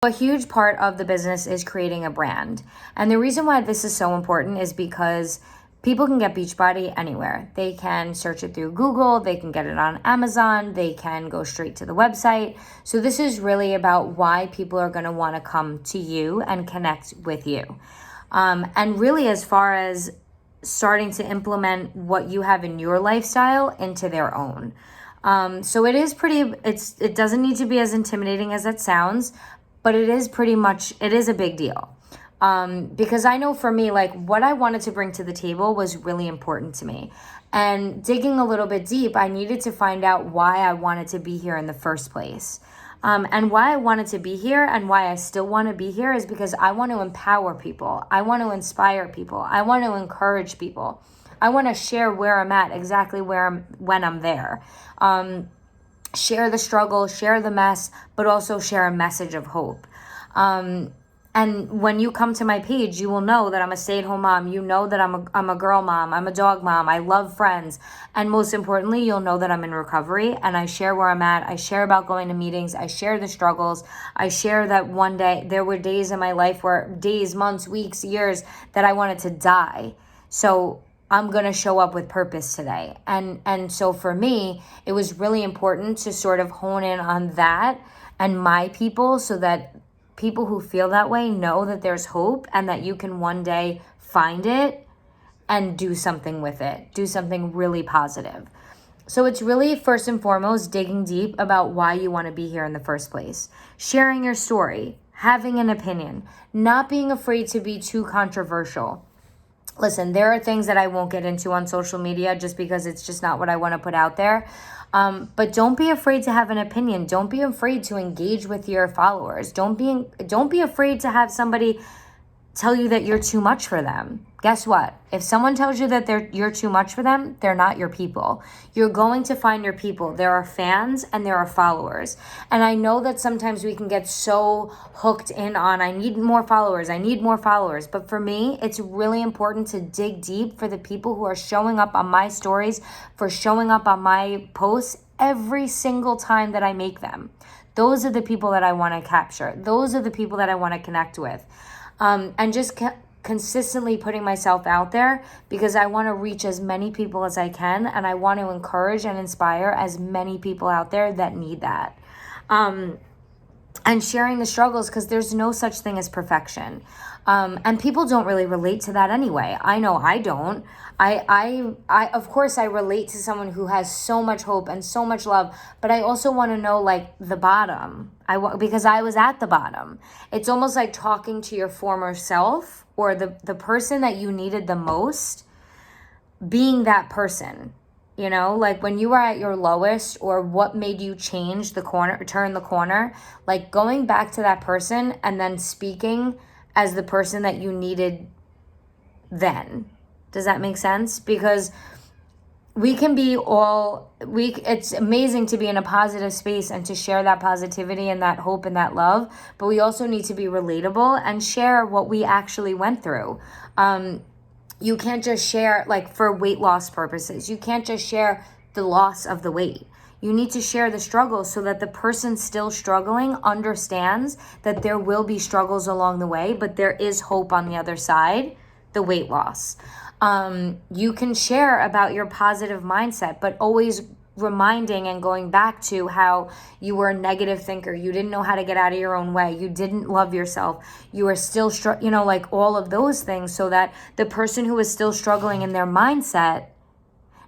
A huge part of the business is creating a brand. And the reason why this is so important is because people can get Beachbody anywhere. They can search it through Google, they can get it on Amazon, they can go straight to the website. So this is really about why people are going to want to come to you and connect with you. And really, as far as starting to implement what you have in your lifestyle into their own. So it is it doesn't need to be as intimidating as it sounds, but it is a big deal. Because I know for me, like what I wanted to bring to the table was really important to me. And digging a little bit deep, I needed to find out why I wanted to be here in the first place. And why I wanted to be here and why I still want to be here is because I want to empower people. I want to inspire people. I want to encourage people. I want to share where I'm at, exactly when I'm there. Share the struggle, share the mess, but also share a message of hope. And when you come to my page, you will know that I'm a stay-at-home mom. You know that I'm a girl mom. I'm a dog mom. I love friends. And most importantly, you'll know that I'm in recovery and I share where I'm at. I share about going to meetings. I share the struggles. I share that one day, there were days in my life days, months, weeks, years that I wanted to die. So I'm going to show up with purpose today. And so for me, it was really important to sort of hone in on that and my people so that people who feel that way know that there's hope and that you can one day find it and do something with it, do something really positive. So it's really first and foremost digging deep about why you want to be here in the first place, sharing your story, having an opinion, not being afraid to be too controversial. Listen, there are things that I won't get into on social media just because it's just not what I want to put out there. But don't be afraid to have an opinion. Don't be afraid to engage with your followers. Don't be afraid to have somebody tell you that you're too much for them. Guess what? If someone tells you that you're too much for them, they're not your people. You're going to find your people. There are fans and there are followers. And I know that sometimes we can get so hooked in on, I need more followers. But for me, it's really important to dig deep for the people who are showing up on my stories, for showing up on my posts every single time that I make them. Those are the people that I want to capture. Those are the people that I want to connect with. And just consistently putting myself out there because I want to reach as many people as I can, and I want to encourage and inspire as many people out there that need that. And sharing the struggles because there's no such thing as perfection. And people don't really relate to that anyway. I know I don't. I of course I relate to someone who has so much hope and so much love, but I also want to know like the bottom. Because I was at the bottom. It's almost like talking to your former self or the person that you needed the most, being that person. You know, like when you were at your lowest or what made you turn the corner, like going back to that person and then speaking as the person that you needed then. Does that make sense? Because we can be it's amazing to be in a positive space and to share that positivity and that hope and that love, but we also need to be relatable and share what we actually went through. You can't just share, like for weight loss purposes, you can't just share the loss of the weight. You need to share the struggles so that the person still struggling understands that there will be struggles along the way, but there is hope on the other side, the weight loss. You can share about your positive mindset, but always reminding and going back to how you were a negative thinker. You didn't know how to get out of your own way. You didn't love yourself. You were still, like all of those things, so that the person who is still struggling in their mindset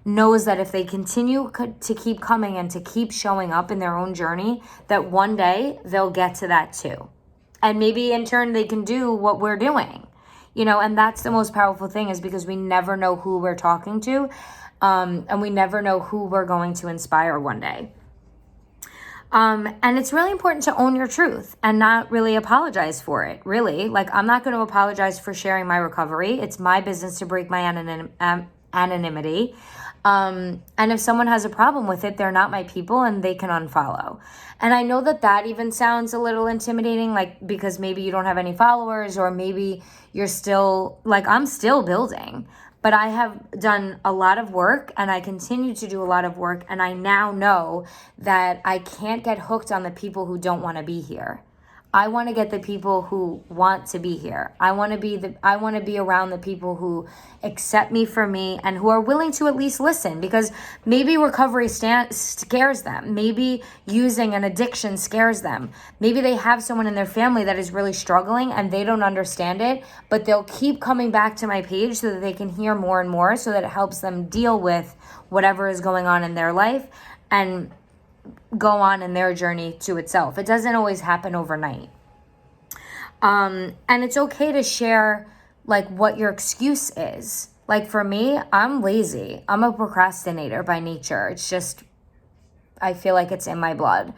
knows that if they continue to keep coming and to keep showing up in their own journey, that one day they'll get to that too. And maybe in turn they can do what we're doing. And that's the most powerful thing, is because we never know who we're talking to, and we never know who we're going to inspire one day. And it's really important to own your truth and not really apologize for it, really. Like, I'm not going to apologize for sharing my recovery. It's my business to break my anonymity. And if someone has a problem with it, they're not my people and they can unfollow. And I know that even sounds a little intimidating, like, because maybe you don't have any followers, or maybe you're still, like, I'm still building. But I have done a lot of work, and I continue to do a lot of work, and I now know that I can't get hooked on the people who don't want to be here. I want to get the people who want to be here. I want to be around the people who accept me for me and who are willing to at least listen, because maybe recovery scares them. Maybe using an addiction scares them. Maybe they have someone in their family that is really struggling and they don't understand it, but they'll keep coming back to my page so that they can hear more and more, so that it helps them deal with whatever is going on in their life and go on in their journey to itself. It doesn't always happen overnight. And it's okay to share like what your excuse is. Like for me, I'm lazy. I'm a procrastinator by nature. It's just, I feel like it's in my blood.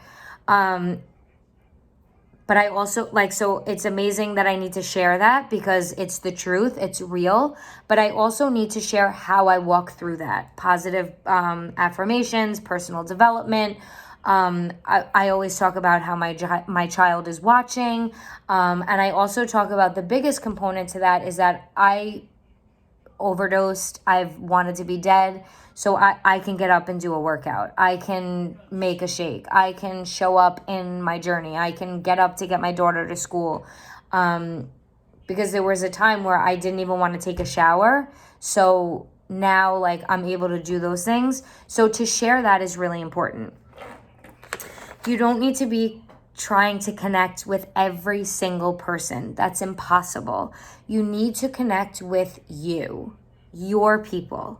But I also so it's amazing that I need to share that because it's the truth, it's real. But I also need to share how I walk through that. Positive affirmations, personal development. I always talk about how my child is watching. And I also talk about the biggest component to that is that I overdosed. I've wanted to be dead. So I can get up and do a workout. I can make a shake. I can show up in my journey. I can get up to get my daughter to school. Because there was a time where I didn't even want to take a shower. So now like I'm able to do those things. So to share that is really important. You don't need to be trying to connect with every single person. That's impossible. You need to connect with you, your people.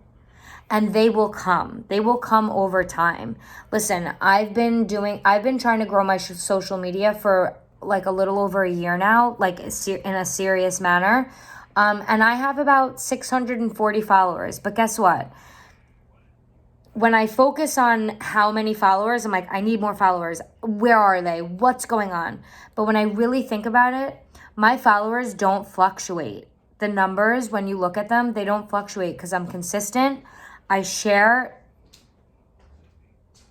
And they will come. They will come over time. Listen, I've been trying to grow my social media for like a little over a year now, like in a serious manner. And I have about 640 followers. But guess what? When I focus on how many followers, I'm like, I need more followers. Where are they? What's going on? But when I really think about it, my followers don't fluctuate. The numbers, when you look at them, they don't fluctuate because I'm consistent. I share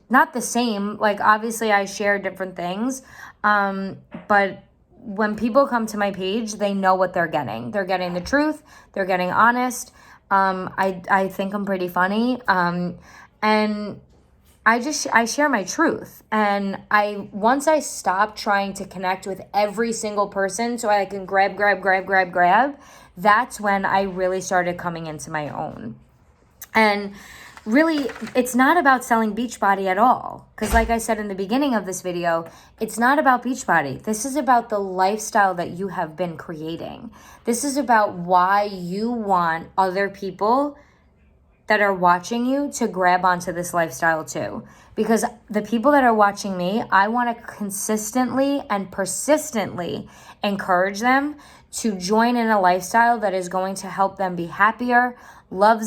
not the same, like obviously I share different things, but when people come to my page, they know what they're getting. They're getting the truth. They're getting honest. I think I'm pretty funny. And I share my truth. And once I stopped trying to connect with every single person so I can grab, that's when I really started coming into my own. And really, it's not about selling Beachbody at all. Because like I said in the beginning of this video, it's not about Beachbody. This is about the lifestyle that you have been creating. This is about why you want other people that are watching you to grab onto this lifestyle too. Because the people that are watching me, I want to consistently and persistently encourage them to join in a lifestyle that is going to help them be happier, love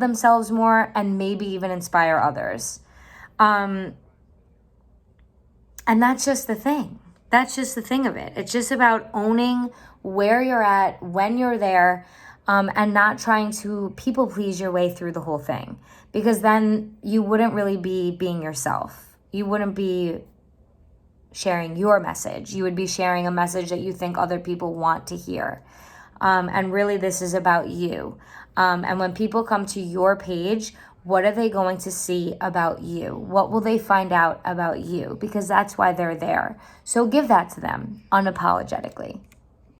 themselves more, and maybe even inspire others. And that's just the thing. That's just the thing of it. It's just about owning where you're at, when you're there, and not trying to people please your way through the whole thing. Because then you wouldn't really be being yourself. You wouldn't be sharing your message. You would be sharing a message that you think other people want to hear. And really, this is about you. And when people come to your page, what are they going to see about you? What will they find out about you? Because that's why they're there. So give that to them unapologetically.